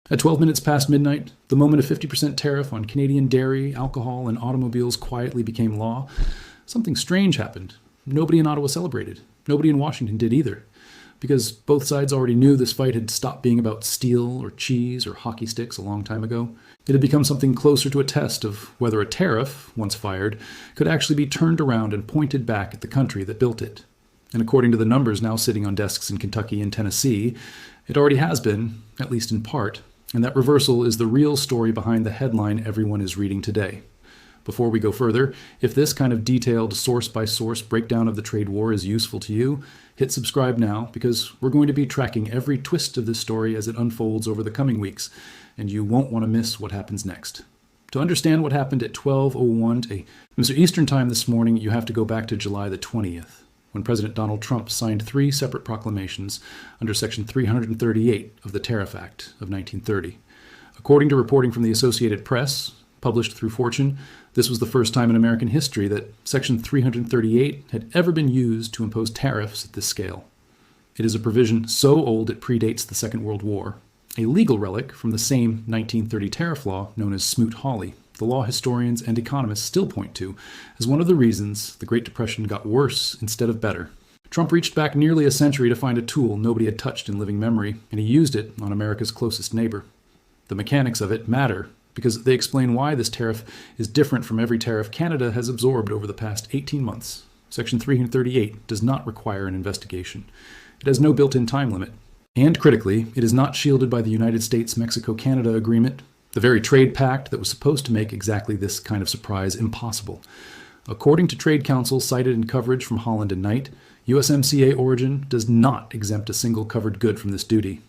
At 12 minutes past midnight, the moment a 50% tariff on Canadian dairy, alcohol, and automobiles quietly became law, something strange happened. Nobody in Ottawa celebrated. Nobody in Washington did either. Because both sides already knew this fight had stopped being about steel or cheese or hockey sticks a long time ago. It had become something closer to a test of whether a tariff, once fired, could actually be turned around and pointed back at the country that built it. And according to the numbers now sitting on desks in Kentucky and Tennessee, it already has been, at least in part, and that reversal is the real story behind the headline everyone is reading today. Before we go further, if this kind of detailed source-by-source breakdown of the trade war is useful to you, hit subscribe now, because we're going to be tracking every twist of this story as it unfolds over the coming weeks, and you won't want to miss what happens next. To understand what happened at 12:01 Mr. Eastern Time this morning, you have to go back to July the 20th, when President Donald Trump signed 3 separate proclamations under Section 338 of the Tariff Act of 1930. According to reporting from the Associated Press, published through Fortune, this was the first time in American history that Section 338 had ever been used to impose tariffs at this scale. It is a provision so old it predates the Second World War, a legal relic from the same 1930 tariff law known as Smoot-Hawley, the law historians and economists still point to as one of the reasons the Great Depression got worse instead of better. Trump reached back nearly a century to find a tool nobody had touched in living memory, and he used it on America's closest neighbor. The mechanics of it matter, because they explain why this tariff is different from every tariff Canada has absorbed over the past 18 months. Section 338 does not require an investigation. It has no built-in time limit. And critically, it is not shielded by the United States-Mexico-Canada Agreement, the very trade pact that was supposed to make exactly this kind of surprise impossible. According to Trade Council cited in coverage from Holland and Knight, USMCA origin does not exempt a single covered good from this duty.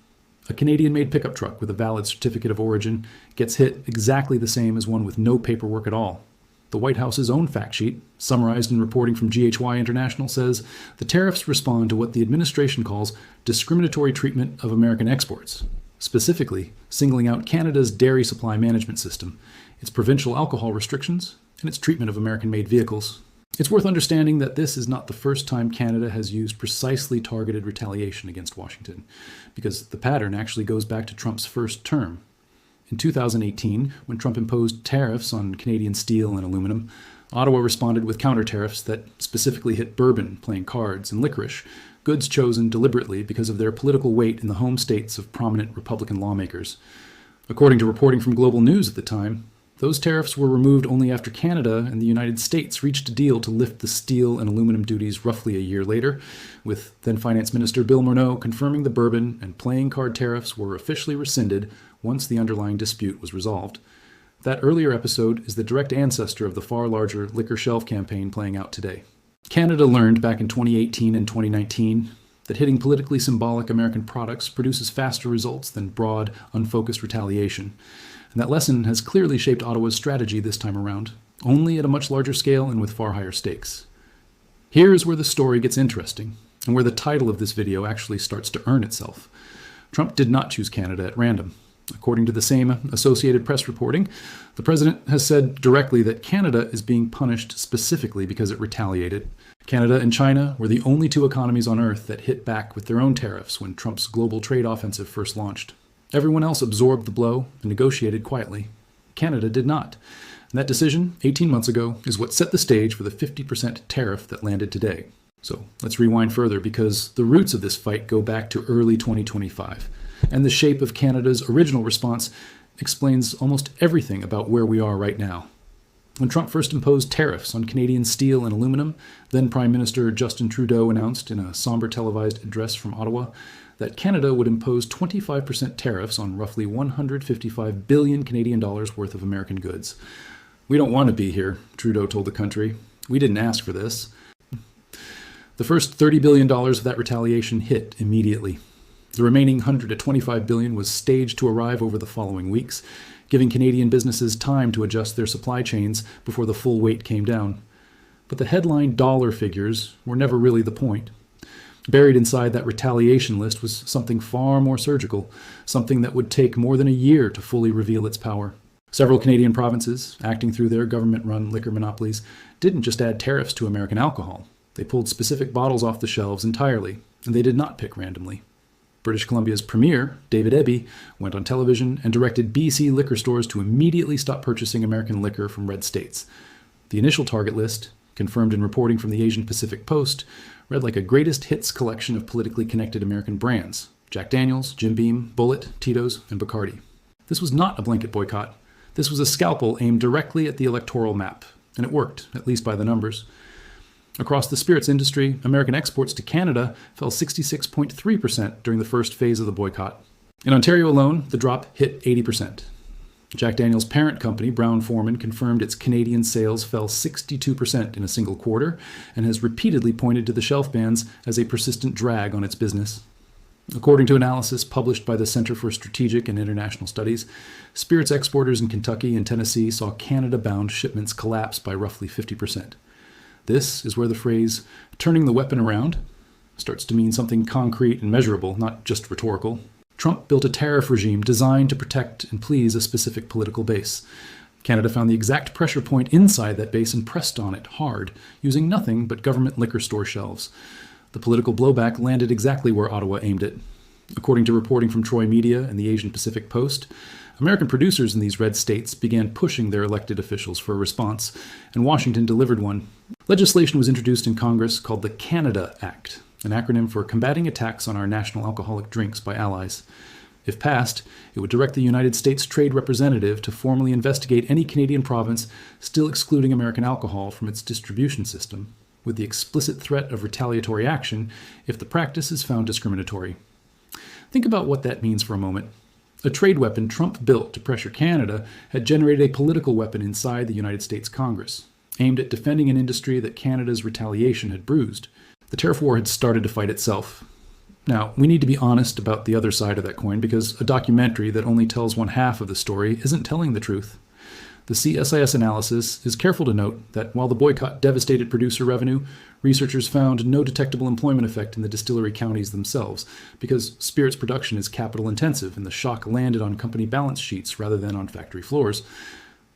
A Canadian-made pickup truck with a valid certificate of origin gets hit exactly the same as one with no paperwork at all. The White House's own fact sheet, summarized in reporting from GHY International, says the tariffs respond to what the administration calls discriminatory treatment of American exports, specifically singling out Canada's dairy supply management system, its provincial alcohol restrictions, and its treatment of American-made vehicles. It's worth understanding that this is not the first time Canada has used precisely targeted retaliation against Washington, because the pattern actually goes back to Trump's first term. In 2018, when Trump imposed tariffs on Canadian steel and aluminum, Ottawa responded with counter-tariffs that specifically hit bourbon, playing cards, and licorice, goods chosen deliberately because of their political weight in the home states of prominent Republican lawmakers. According to reporting from Global News at the time, those tariffs were removed only after Canada and the United States reached a deal to lift the steel and aluminum duties roughly a year later, with then Finance Minister Bill Morneau confirming the bourbon and playing card tariffs were officially rescinded once the underlying dispute was resolved. That earlier episode is the direct ancestor of the far larger liquor shelf campaign playing out today. Canada learned back in 2018 and 2019 that hitting politically symbolic American products produces faster results than broad, unfocused retaliation. And that lesson has clearly shaped Ottawa's strategy this time around, only at a much larger scale and with far higher stakes. Here's where the story gets interesting, and where the title of this video actually starts to earn itself. Trump did not choose Canada at random. According to the same Associated Press reporting, the president has said directly that Canada is being punished specifically because it retaliated. Canada and China were the only 2 economies on Earth that hit back with their own tariffs when Trump's global trade offensive first launched. Everyone else absorbed the blow and negotiated quietly. Canada did not. And that decision, 18 months ago, is what set the stage for the 50% tariff that landed today. So let's rewind further, because the roots of this fight go back to early 2025. And the shape of Canada's original response explains almost everything about where we are right now. When Trump first imposed tariffs on Canadian steel and aluminum, then Prime Minister Justin Trudeau announced in a somber televised address from Ottawa that Canada would impose 25% tariffs on roughly 155 billion Canadian dollars worth of American goods. "We don't want to be here," Trudeau told the country. "We didn't ask for this." The first $30 billion of that retaliation hit immediately. The remaining $125 billion was staged to arrive over the following weeks, giving Canadian businesses time to adjust their supply chains before the full weight came down. But the headline dollar figures were never really the point. Buried inside that retaliation list was something far more surgical, something that would take more than a year to fully reveal its power. Several Canadian provinces, acting through their government-run liquor monopolies, didn't just add tariffs to American alcohol. They pulled specific bottles off the shelves entirely, and they did not pick randomly. British Columbia's premier, David Eby, went on television and directed BC liquor stores to immediately stop purchasing American liquor from red states. The initial target list, confirmed in reporting from the Asian Pacific Post, read like a greatest hits collection of politically connected American brands: Jack Daniels, Jim Beam, Bulleit, Tito's, and Bacardi. This was not a blanket boycott. This was a scalpel aimed directly at the electoral map, and it worked, at least by the numbers. Across the spirits industry, American exports to Canada fell 66.3% during the first phase of the boycott. In Ontario alone, the drop hit 80%. Jack Daniel's parent company, Brown-Forman, confirmed its Canadian sales fell 62% in a single quarter and has repeatedly pointed to the shelf bans as a persistent drag on its business. According to analysis published by the Center for Strategic and International Studies, spirits exporters in Kentucky and Tennessee saw Canada-bound shipments collapse by roughly 50%. This is where the phrase, turning the weapon around, starts to mean something concrete and measurable, not just rhetorical. Trump built a tariff regime designed to protect and please a specific political base. Canada found the exact pressure point inside that base and pressed on it hard, using nothing but government liquor store shelves. The political blowback landed exactly where Ottawa aimed it. According to reporting from Troy Media and the Asian Pacific Post, American producers in these red states began pushing their elected officials for a response, and Washington delivered one. Legislation was introduced in Congress called the Canada Act, an acronym for Combating Attacks on Our National Alcoholic Drinks by Allies. If passed, it would direct the United States Trade Representative to formally investigate any Canadian province still excluding American alcohol from its distribution system, with the explicit threat of retaliatory action if the practice is found discriminatory. Think about what that means for a moment. A trade weapon Trump built to pressure Canada had generated a political weapon inside the United States Congress, aimed at defending an industry that Canada's retaliation had bruised. The tariff war had started to fight itself. Now, we need to be honest about the other side of that coin, because a documentary that only tells one half of the story isn't telling the truth. The CSIS analysis is careful to note that while the boycott devastated producer revenue, researchers found no detectable employment effect in the distillery counties themselves, because spirits production is capital intensive and the shock landed on company balance sheets rather than on factory floors.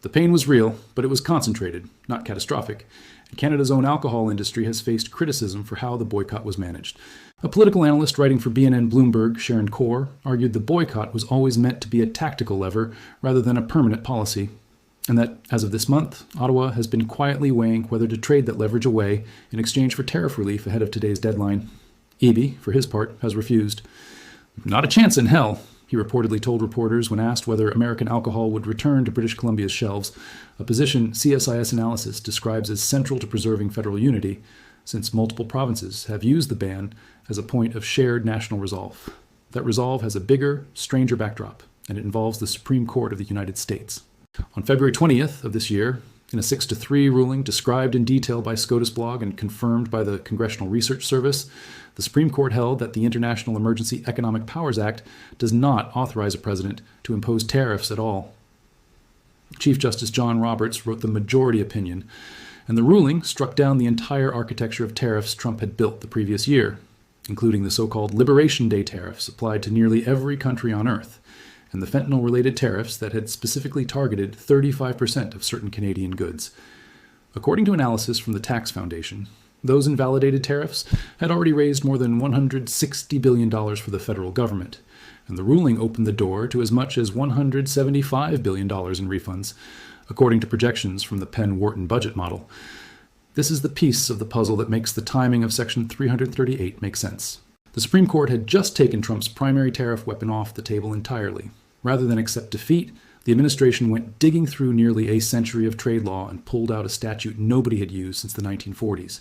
The pain was real, but it was concentrated, not catastrophic, and Canada's own alcohol industry has faced criticism for how the boycott was managed. A political analyst writing for BNN Bloomberg, Sharon Kaur, argued the boycott was always meant to be a tactical lever rather than a permanent policy, and that, as of this month, Ottawa has been quietly weighing whether to trade that leverage away in exchange for tariff relief ahead of today's deadline. Eby, for his part, has refused. Not a chance in hell, he reportedly told reporters when asked whether American alcohol would return to British Columbia's shelves, a position CSIS analysis describes as central to preserving federal unity, since multiple provinces have used the ban as a point of shared national resolve. That resolve has a bigger, stranger backdrop, and it involves the Supreme Court of the United States. On February 20th of this year, in a 6-3 ruling described in detail by SCOTUS blog and confirmed by the Congressional Research Service, the Supreme Court held that the International Emergency Economic Powers Act does not authorize a president to impose tariffs at all. Chief Justice John Roberts wrote the majority opinion, and the ruling struck down the entire architecture of tariffs Trump had built the previous year, including the so-called Liberation Day tariffs applied to nearly every country on Earth, and the fentanyl-related tariffs that had specifically targeted 35% of certain Canadian goods. According to analysis from the Tax Foundation, those invalidated tariffs had already raised more than $160 billion for the federal government, and the ruling opened the door to as much as $175 billion in refunds, according to projections from the Penn-Wharton budget model. This is the piece of the puzzle that makes the timing of Section 338 make sense. The Supreme Court had just taken Trump's primary tariff weapon off the table entirely. Rather than accept defeat, the administration went digging through nearly a century of trade law and pulled out a statute nobody had used since the 1940s.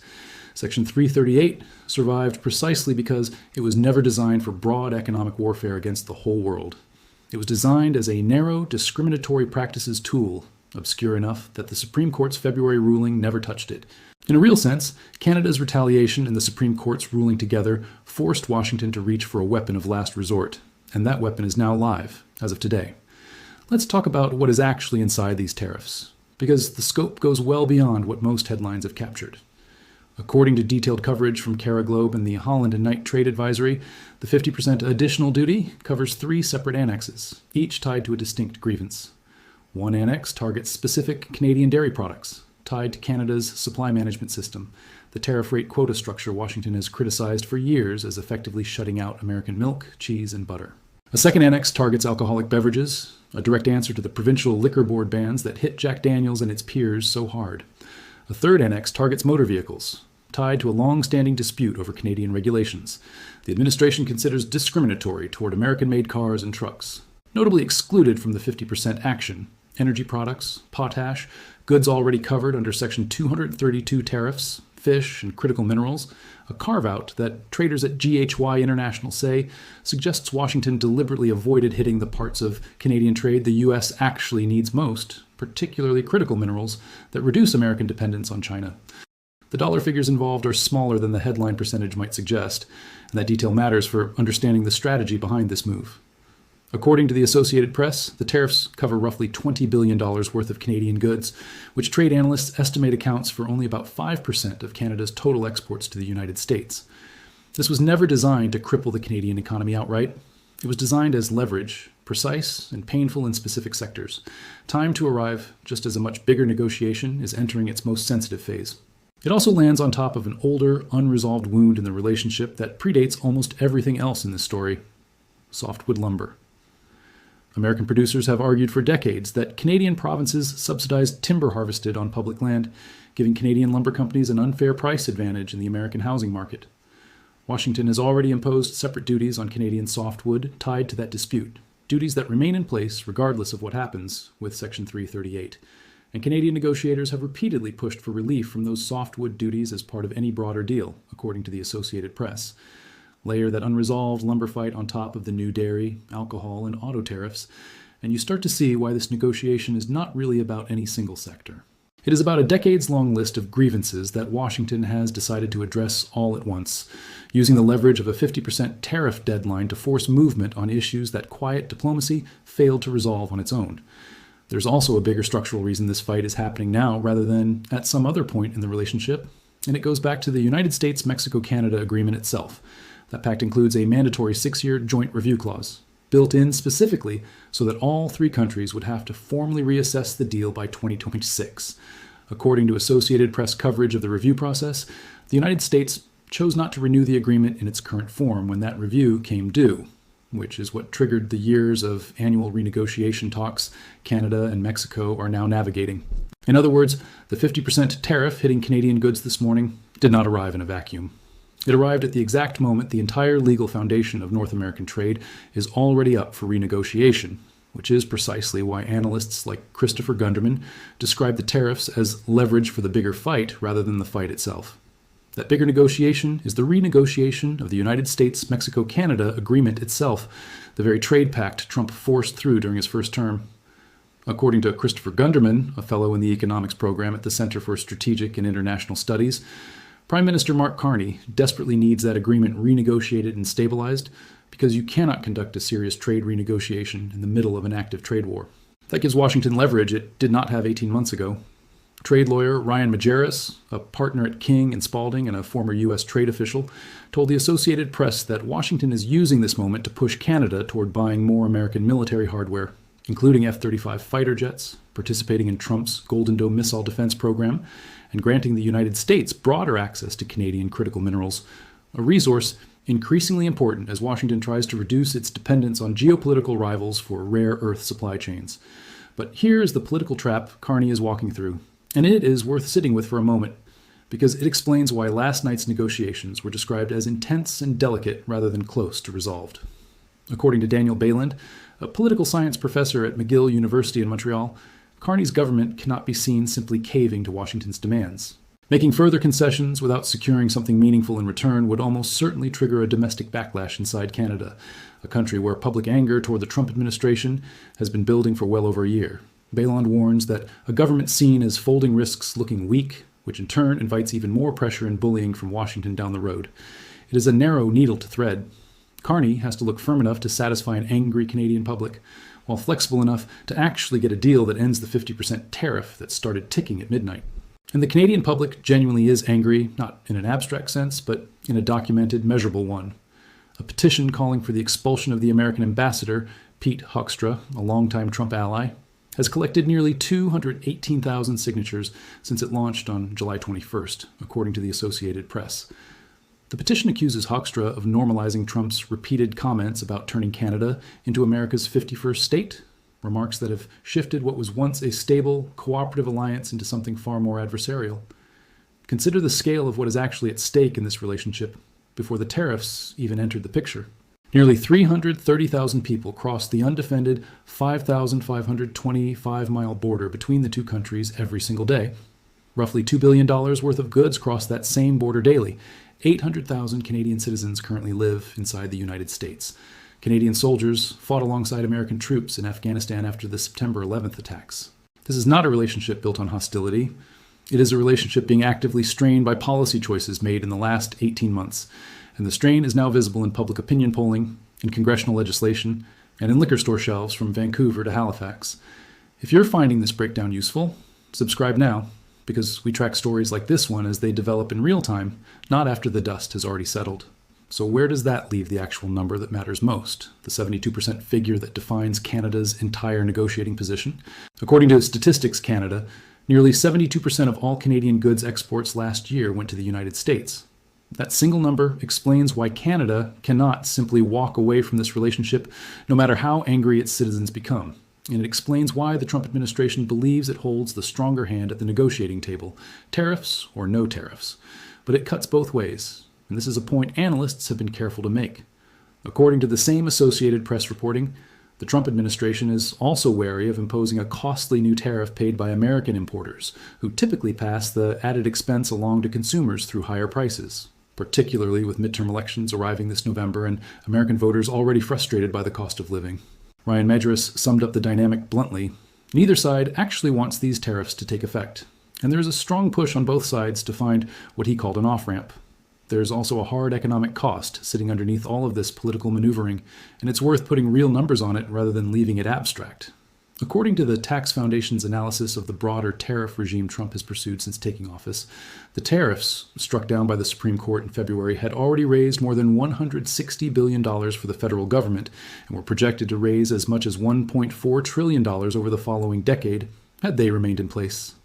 Section 338 survived precisely because it was never designed for broad economic warfare against the whole world. It was designed as a narrow, discriminatory practices tool, obscure enough that the Supreme Court's February ruling never touched it. In a real sense, Canada's retaliation and the Supreme Court's ruling together forced Washington to reach for a weapon of last resort, and that weapon is now live, as of today. Let's talk about what is actually inside these tariffs, because the scope goes well beyond what most headlines have captured. According to detailed coverage from Cara Globe and the Holland and Knight Trade Advisory, the 50% additional duty covers 3 separate annexes, each tied to a distinct grievance. One annex targets specific Canadian dairy products, tied to Canada's supply management system. the tariff rate quota structure Washington has criticized for years as effectively shutting out American milk, cheese, and butter. A second annex targets alcoholic beverages, a direct answer to the provincial liquor board bans that hit Jack Daniels and its peers so hard. A third annex targets motor vehicles, tied to a long-standing dispute over Canadian regulations. The administration considers discriminatory toward American-made cars and trucks. Notably excluded from the 50% action, energy products, potash, goods already covered under Section 232 tariffs, fish, and critical minerals, a carve-out that traders at GHY International say suggests Washington deliberately avoided hitting the parts of Canadian trade the U.S. actually needs most, particularly critical minerals that reduce American dependence on China. The dollar figures involved are smaller than the headline percentage might suggest, and that detail matters for understanding the strategy behind this move. According to the Associated Press, the tariffs cover roughly $20 billion worth of Canadian goods, which trade analysts estimate accounts for only about 5% of Canada's total exports to the United States. This was never designed to cripple the Canadian economy outright. It was designed as leverage, precise and painful in specific sectors, timed to arrive just as a much bigger negotiation is entering its most sensitive phase. It also lands on top of an older, unresolved wound in the relationship that predates almost everything else in this story: softwood lumber. American producers have argued for decades that Canadian provinces subsidized timber harvested on public land, giving Canadian lumber companies an unfair price advantage in the American housing market. Washington has already imposed separate duties on Canadian softwood tied to that dispute, duties that remain in place regardless of what happens with Section 338. And Canadian negotiators have repeatedly pushed for relief from those softwood duties as part of any broader deal, according to the Associated Press. Layer that unresolved lumber fight on top of the new dairy, alcohol, and auto tariffs, and you start to see why this negotiation is not really about any single sector. It is about a decades-long list of grievances that Washington has decided to address all at once, using the leverage of a 50% tariff deadline to force movement on issues that quiet diplomacy failed to resolve on its own. There's also a bigger structural reason this fight is happening now rather than at some other point in the relationship, and it goes back to the United States-Mexico-Canada agreement itself. That pact includes a mandatory 6-year joint review clause, built in specifically so that all three countries would have to formally reassess the deal by 2026. According to Associated Press coverage of the review process, the United States chose not to renew the agreement in its current form when that review came due, which is what triggered the years of annual renegotiation talks Canada and Mexico are now navigating. In other words, the 50% tariff hitting Canadian goods this morning did not arrive in a vacuum. It arrived at the exact moment the entire legal foundation of North American trade is already up for renegotiation, which is precisely why analysts like Christopher Gunderman describe the tariffs as leverage for the bigger fight rather than the fight itself. That bigger negotiation is the renegotiation of the United States-Mexico-Canada agreement itself, the very trade pact Trump forced through during his first term. According to Christopher Gunderman, a fellow in the economics program at the Center for Strategic and International Studies, Prime Minister Mark Carney desperately needs that agreement renegotiated and stabilized because you cannot conduct a serious trade renegotiation in the middle of an active trade war. That gives Washington leverage it did not have 18 months ago. Trade lawyer Ryan Majerus, a partner at King and Spalding and a former U.S. trade official, told the Associated Press that Washington is using this moment to push Canada toward buying more American military hardware, including F-35 fighter jets, participating in Trump's Golden Dome missile defense program, and granting the United States broader access to Canadian critical minerals, a resource increasingly important as Washington tries to reduce its dependence on geopolitical rivals for rare earth supply chains. But here is the political trap Carney is walking through, and it is worth sitting with for a moment, because it explains why last night's negotiations were described as intense and delicate rather than close to resolved. According to Daniel Bayland, a political science professor at McGill University in Montreal, Carney's government cannot be seen simply caving to Washington's demands. Making further concessions without securing something meaningful in return would almost certainly trigger a domestic backlash inside Canada, a country where public anger toward the Trump administration has been building for well over a year. Bayland warns that a government seen as folding risks looking weak, which in turn invites even more pressure and bullying from Washington down the road. It is a narrow needle to thread. Carney has to look firm enough to satisfy an angry Canadian public, while flexible enough to actually get a deal that ends the 50% tariff that started ticking at midnight. And the Canadian public genuinely is angry, not in an abstract sense, but in a documented, measurable one. A petition calling for the expulsion of the American ambassador, Pete Hoekstra, a longtime Trump ally, has collected nearly 218,000 signatures since it launched on July 21st, according to the Associated Press. The petition accuses Hoekstra of normalizing Trump's repeated comments about turning Canada into America's 51st state, remarks that have shifted what was once a stable, cooperative alliance into something far more adversarial. Consider the scale of what is actually at stake in this relationship before the tariffs even entered the picture. Nearly 330,000 people crossed the undefended 5,525-mile border between the two countries every single day. Roughly $2 billion worth of goods cross that same border daily. 800,000 Canadian citizens currently live inside the United States. Canadian soldiers fought alongside American troops in Afghanistan after the September 11th attacks. This is not a relationship built on hostility. It is a relationship being actively strained by policy choices made in the last 18 months. And the strain is now visible in public opinion polling, in congressional legislation, and in liquor store shelves from Vancouver to Halifax. If you're finding this breakdown useful, subscribe now, because we track stories like this one as they develop in real time, not after the dust has already settled. So where does that leave the actual number that matters most, the 72% figure that defines Canada's entire negotiating position? According to Statistics Canada, nearly 72% of all Canadian goods exports last year went to the United States. That single number explains why Canada cannot simply walk away from this relationship, no matter how angry its citizens become. And it explains why the Trump administration believes it holds the stronger hand at the negotiating table, tariffs or no tariffs. But it cuts both ways, and this is a point analysts have been careful to make. According to the same Associated Press reporting, the Trump administration is also wary of imposing a costly new tariff paid by American importers, who typically pass the added expense along to consumers through higher prices, particularly with midterm elections arriving this November and American voters already frustrated by the cost of living. Ryan Medras summed up the dynamic bluntly. Neither side actually wants these tariffs to take effect, and there is a strong push on both sides to find what he called an off-ramp. There is also a hard economic cost sitting underneath all of this political maneuvering, and it's worth putting real numbers on it rather than leaving it abstract. According to the Tax Foundation's analysis of the broader tariff regime Trump has pursued since taking office, the tariffs struck down by the Supreme Court in February had already raised more than $160 billion for the federal government and were projected to raise as much as $1.4 trillion over the following decade had they remained in place.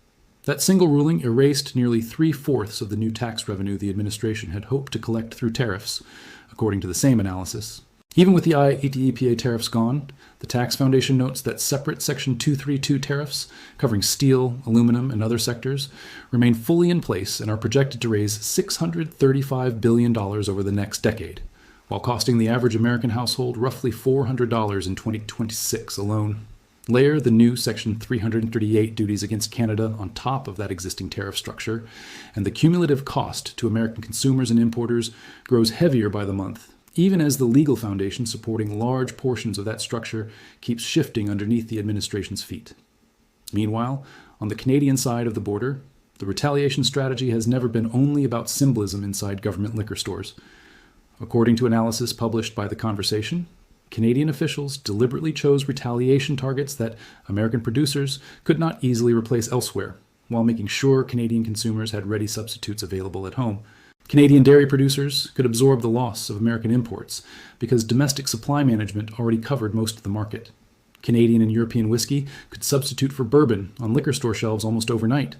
That single ruling erased nearly 3/4 of the new tax revenue the administration had hoped to collect through tariffs, according to the same analysis. Even with the IEEPA tariffs gone, the Tax Foundation notes that separate Section 232 tariffs, covering steel, aluminum, and other sectors, remain fully in place and are projected to raise $635 billion over the next decade, while costing the average American household roughly $400 in 2026 alone. Layer the new Section 338 duties against Canada on top of that existing tariff structure, and the cumulative cost to American consumers and importers grows heavier by the month, even as the legal foundation supporting large portions of that structure keeps shifting underneath the administration's feet. Meanwhile, on the Canadian side of the border, the retaliation strategy has never been only about symbolism inside government liquor stores. According to analysis published by The Conversation, Canadian officials deliberately chose retaliation targets that American producers could not easily replace elsewhere, while making sure Canadian consumers had ready substitutes available at home. Canadian dairy producers could absorb the loss of American imports because domestic supply management already covered most of the market. Canadian and European whiskey could substitute for bourbon on liquor store shelves almost overnight.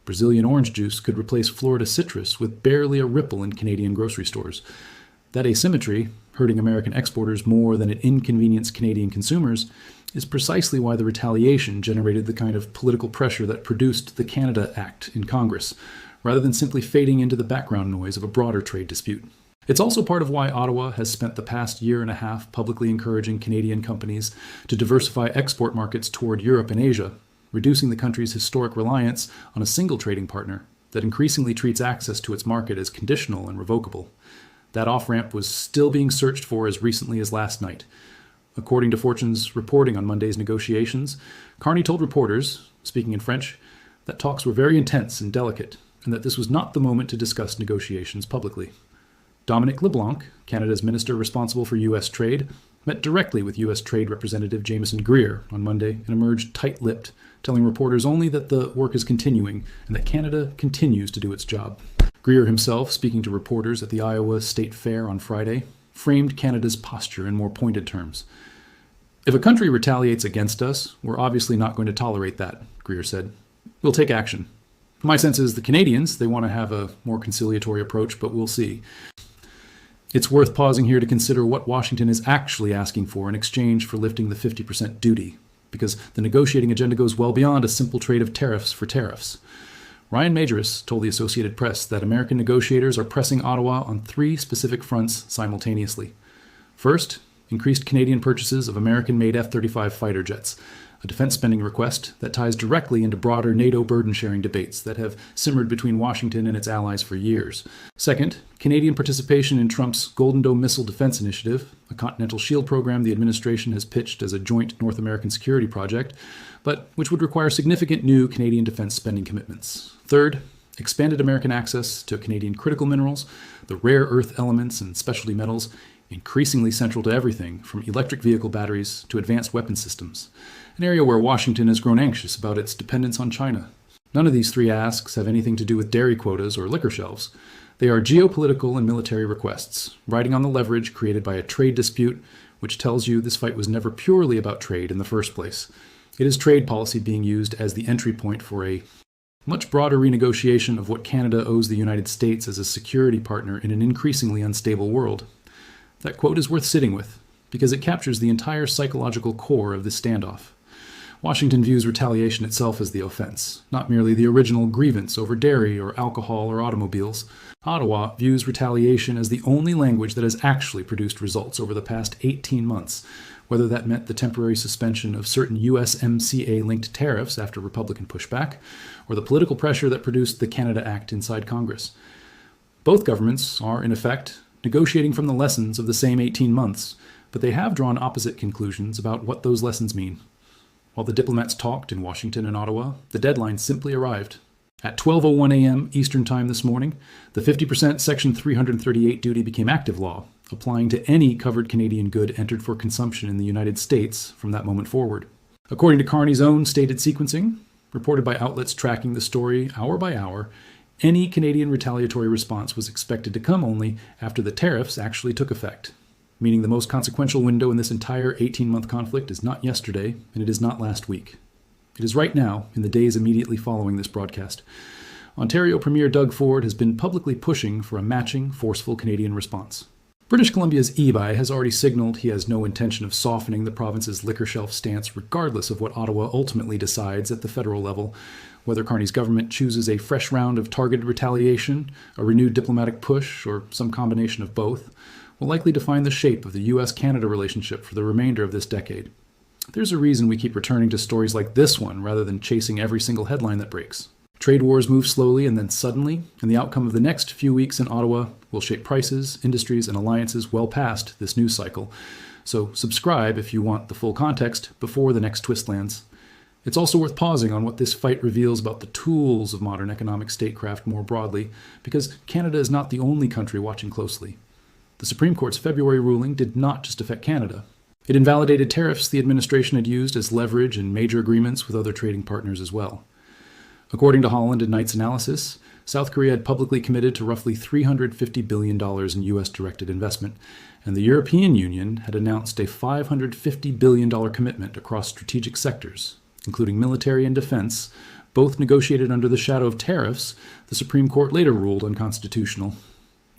Brazilian orange juice could replace Florida citrus with barely a ripple in Canadian grocery stores. That asymmetry, hurting American exporters more than it inconvenienced Canadian consumers, is precisely why the retaliation generated the kind of political pressure that produced the Canada Act in Congress, rather than simply fading into the background noise of a broader trade dispute. It's also part of why Ottawa has spent the past year and a half publicly encouraging Canadian companies to diversify export markets toward Europe and Asia, reducing the country's historic reliance on a single trading partner that increasingly treats access to its market as conditional and revocable. That off-ramp was still being searched for as recently as last night. According to Fortune's reporting on Monday's negotiations, Carney told reporters, speaking in French, that talks were very intense and delicate, and that this was not the moment to discuss negotiations publicly. Dominic LeBlanc, Canada's minister responsible for U.S. trade, met directly with U.S. Trade Representative Jameson Greer on Monday and emerged tight-lipped, telling reporters only that the work is continuing and that Canada continues to do its job. Greer himself, speaking to reporters at the Iowa State Fair on Friday, framed Canada's posture in more pointed terms. If a country retaliates against us, we're obviously not going to tolerate that, Greer said. We'll take action. My sense is the Canadians, they want to have a more conciliatory approach, but we'll see. It's worth pausing here to consider what Washington is actually asking for in exchange for lifting the 50% duty, because the negotiating agenda goes well beyond a simple trade of tariffs for tariffs. Ryan Majoris told the Associated Press that American negotiators are pressing Ottawa on 3 specific fronts simultaneously. First, increased Canadian purchases of American-made F-35 fighter jets, a defense spending request that ties directly into broader NATO burden-sharing debates that have simmered between Washington and its allies for years. Second, Canadian participation in Trump's Golden Dome Missile Defense Initiative, a continental shield program the administration has pitched as a joint North American security project, but which would require significant new Canadian defense spending commitments. Third, expanded American access to Canadian critical minerals, the rare earth elements and specialty metals, increasingly central to everything from electric vehicle batteries to advanced weapon systems, an area where Washington has grown anxious about its dependence on China. None of these 3 asks have anything to do with dairy quotas or liquor shelves. They are geopolitical and military requests, riding on the leverage created by a trade dispute, which tells you this fight was never purely about trade in the first place. It is trade policy being used as the entry point for a much broader renegotiation of what Canada owes the United States as a security partner in an increasingly unstable world. That quote is worth sitting with, because it captures the entire psychological core of this standoff. Washington views retaliation itself as the offense, not merely the original grievance over dairy or alcohol or automobiles. Ottawa views retaliation as the only language that has actually produced results over the past 18 months, whether that meant the temporary suspension of certain USMCA-linked tariffs after Republican pushback, or the political pressure that produced the Canada Act inside Congress. Both governments are, in effect, negotiating from the lessons of the same 18 months, but they have drawn opposite conclusions about what those lessons mean. While the diplomats talked in Washington and Ottawa, the deadline simply arrived. At 12:01 a.m. Eastern Time this morning, the 50% Section 338 duty became active law, applying to any covered Canadian good entered for consumption in the United States from that moment forward. According to Carney's own stated sequencing, reported by outlets tracking the story hour by hour, any Canadian retaliatory response was expected to come only after the tariffs actually took effect, meaning the most consequential window in this entire 18-month conflict is not yesterday, and it is not last week. It is right now, in the days immediately following this broadcast. Ontario Premier Doug Ford has been publicly pushing for a matching, forceful Canadian response. British Columbia's EBI has already signaled he has no intention of softening the province's liquor shelf stance regardless of what Ottawa ultimately decides at the federal level. Whether Carney's government chooses a fresh round of targeted retaliation, a renewed diplomatic push, or some combination of both, will likely define the shape of the U.S.-Canada relationship for the remainder of this decade. There's a reason we keep returning to stories like this one rather than chasing every single headline that breaks. Trade wars move slowly and then suddenly, and the outcome of the next few weeks in Ottawa will shape prices, industries, and alliances well past this news cycle. So subscribe if you want the full context before the next twist lands. It's also worth pausing on what this fight reveals about the tools of modern economic statecraft more broadly, because Canada is not the only country watching closely. The Supreme Court's February ruling did not just affect Canada. It invalidated tariffs the administration had used as leverage in major agreements with other trading partners as well. According to Holland and Knight's analysis, South Korea had publicly committed to roughly $350 billion in U.S.-directed investment, and the European Union had announced a $550 billion commitment across strategic sectors, including military and defense, both negotiated under the shadow of tariffs the Supreme Court later ruled unconstitutional.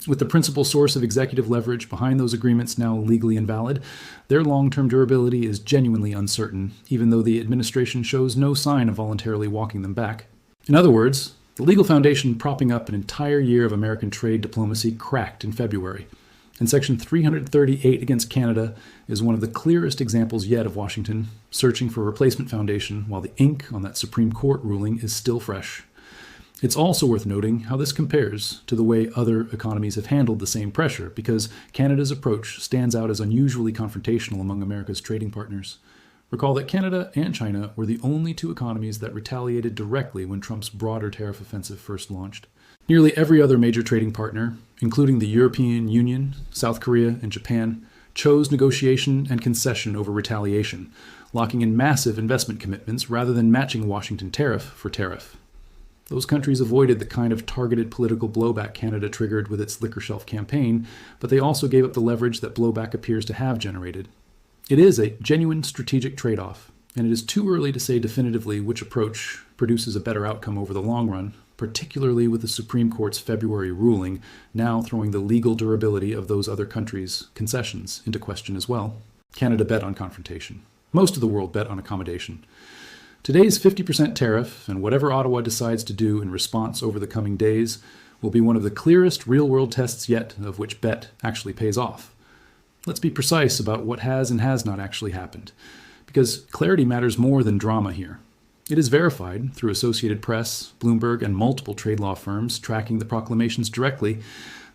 With the principal source of executive leverage behind those agreements now legally invalid, their long-term durability is genuinely uncertain, even though the administration shows no sign of voluntarily walking them back. In other words, the legal foundation propping up an entire year of American trade diplomacy cracked in February, and Section 338 against Canada is one of the clearest examples yet of Washington searching for a replacement foundation while the ink on that Supreme Court ruling is still fresh. It's also worth noting how this compares to the way other economies have handled the same pressure, because Canada's approach stands out as unusually confrontational among America's trading partners. Recall that Canada and China were the only 2 economies that retaliated directly when Trump's broader tariff offensive first launched. Nearly every other major trading partner, including the European Union, South Korea, and Japan, chose negotiation and concession over retaliation, locking in massive investment commitments rather than matching Washington tariff for tariff. Those countries avoided the kind of targeted political blowback Canada triggered with its liquor shelf campaign, but they also gave up the leverage that blowback appears to have generated. It is a genuine strategic trade-off, and it is too early to say definitively which approach produces a better outcome over the long run, particularly with the Supreme Court's February ruling now throwing the legal durability of those other countries' concessions into question as well. Canada bet on confrontation. Most of the world bet on accommodation. Today's 50% tariff, and whatever Ottawa decides to do in response over the coming days, will be one of the clearest real-world tests yet of which bet actually pays off. Let's be precise about what has and has not actually happened, because clarity matters more than drama here. It is verified through Associated Press, Bloomberg, and multiple trade law firms tracking the proclamations directly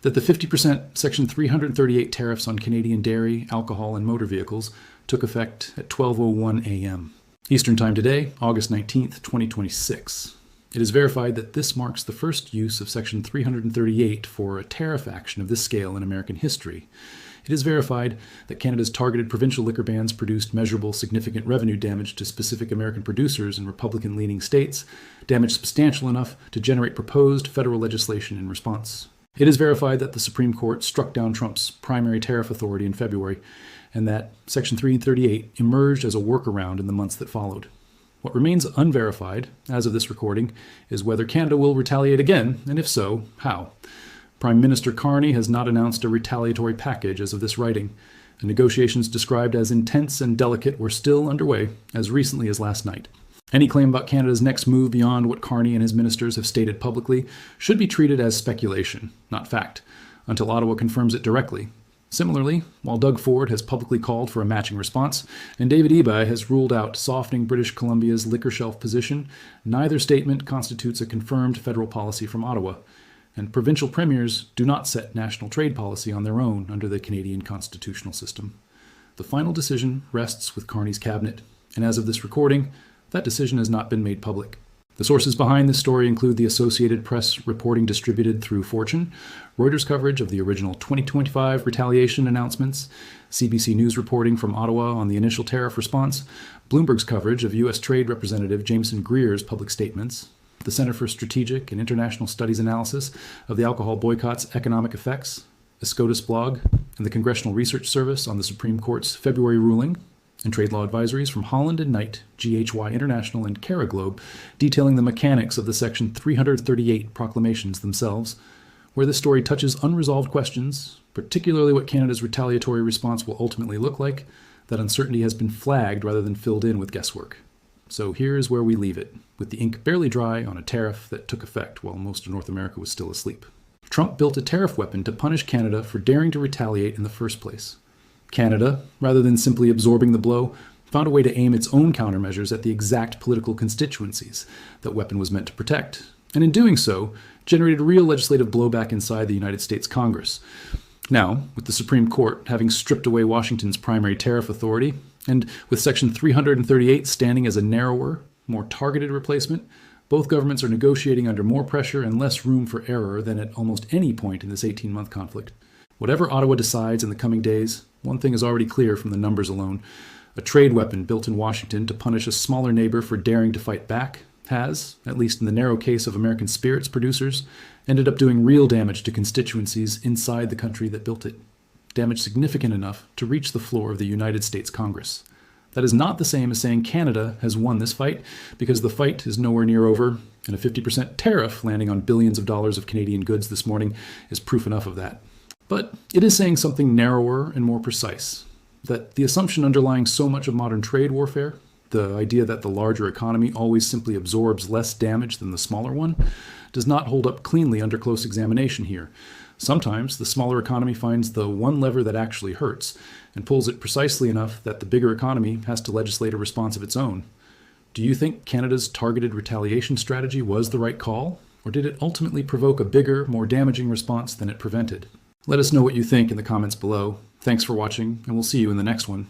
that the 50% Section 338 tariffs on Canadian dairy, alcohol, and motor vehicles took effect at 12:01 a.m. Eastern Time today, August 19th, 2026. It is verified that this marks the first use of Section 338 for a tariff action of this scale in American history. It is verified that Canada's targeted provincial liquor bans produced measurable, significant revenue damage to specific American producers in Republican-leaning states, damage substantial enough to generate proposed federal legislation in response. It is verified that the Supreme Court struck down Trump's primary tariff authority in February, and that Section 338 emerged as a workaround in the months that followed. What remains unverified, as of this recording, is whether Canada will retaliate again, and if so, how. Prime Minister Carney has not announced a retaliatory package as of this writing. The negotiations described as intense and delicate were still underway as recently as last night. Any claim about Canada's next move beyond what Carney and his ministers have stated publicly should be treated as speculation, not fact, until Ottawa confirms it directly. Similarly, while Doug Ford has publicly called for a matching response, and David Eby has ruled out softening British Columbia's liquor shelf position, neither statement constitutes a confirmed federal policy from Ottawa. And provincial premiers do not set national trade policy on their own under the Canadian constitutional system. The final decision rests with Carney's cabinet, and as of this recording, that decision has not been made public. The sources behind this story include the Associated Press reporting distributed through Fortune, Reuters coverage of the original 2025 retaliation announcements, CBC News reporting from Ottawa on the initial tariff response, Bloomberg's coverage of U.S. Trade Representative Jameson Greer's public statements, the Center for Strategic and International Studies analysis of the alcohol boycott's economic effects, a SCOTUS blog, and the Congressional Research Service on the Supreme Court's February ruling, and trade law advisories from Holland and Knight, GHY International, and Cara Globe, detailing the mechanics of the Section 338 proclamations themselves, where this story touches unresolved questions, particularly what Canada's retaliatory response will ultimately look like. That uncertainty has been flagged rather than filled in with guesswork. So here is where we leave it, with the ink barely dry on a tariff that took effect while most of North America was still asleep. Trump built a tariff weapon to punish Canada for daring to retaliate in the first place. Canada, rather than simply absorbing the blow, found a way to aim its own countermeasures at the exact political constituencies that weapon was meant to protect, and in doing so, generated real legislative blowback inside the United States Congress. Now, with the Supreme Court having stripped away Washington's primary tariff authority, and with Section 338 standing as a narrower, more targeted replacement, both governments are negotiating under more pressure and less room for error than at almost any point in this 18-month conflict. Whatever Ottawa decides in the coming days, one thing is already clear from the numbers alone. A trade weapon built in Washington to punish a smaller neighbor for daring to fight back has, at least in the narrow case of American spirits producers, ended up doing real damage to constituencies inside the country that built it. Damage significant enough to reach the floor of the United States Congress. That is not the same as saying Canada has won this fight, because the fight is nowhere near over, and a 50% tariff landing on billions of dollars of Canadian goods this morning is proof enough of that. But it is saying something narrower and more precise, that the assumption underlying so much of modern trade warfare, the idea that the larger economy always simply absorbs less damage than the smaller one, does not hold up cleanly under close examination here. Sometimes the smaller economy finds the one lever that actually hurts and pulls it precisely enough that the bigger economy has to legislate a response of its own. Do you think Canada's targeted retaliation strategy was the right call, or did it ultimately provoke a bigger, more damaging response than it prevented? Let us know what you think in the comments below. Thanks for watching, and we'll see you in the next one.